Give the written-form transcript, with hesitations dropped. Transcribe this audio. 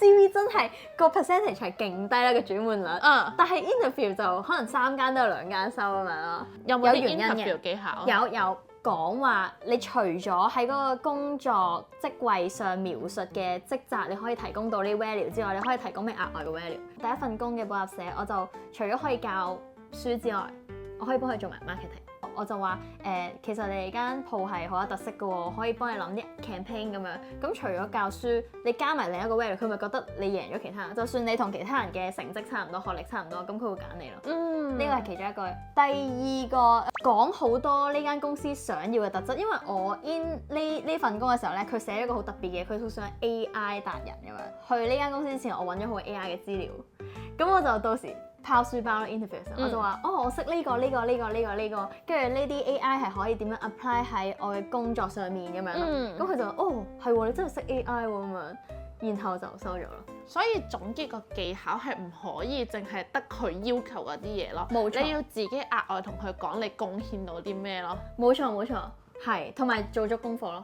CV 真係個 percentage 係勁低啦個轉換率，但係 interview 就可能3間都有2間收咁樣咯。有冇啲原因 interview 嘅技巧？有講話，你除咗喺嗰個工作職位上描述嘅職責，你可以提供到呢啲 value 之外，你可以提供咩額外嘅 value？第一份工嘅補習社，我就除咗可以教書之外，我可以幫佢做埋 marketing。我就話其實你間鋪係好有特色嘅喎，可以幫你諗啲 campaign 咁樣。咁除咗教書，你加埋另一個 value，佢咪覺得你贏咗其他人。就算你同其他人嘅成績差唔多，學歷差唔多，咁佢會揀你咯。呢個係其中一個。第二個講好多呢間公司想要嘅特質，因為我 in 呢份工嘅時候咧，佢寫咗一個好特別嘅，佢好想 AI 達人咁樣。去呢間公司之前，我揾咗好多 AI 嘅資料，咁我就到時拋書包咯 interview 嘅時候，我就話我識呢個，跟住呢啲 AI 係可以點樣 apply 喺我嘅工作上面咁樣咯。咁佢就話係喎，你真係識 AI 喎咁樣，然後就收咗咯。所以總結個技巧係唔可以淨係得佢要求嗰啲嘢咯，冇錯，你要自己額外同佢講你貢獻到啲咩咯。冇錯，係同埋做足功課咯。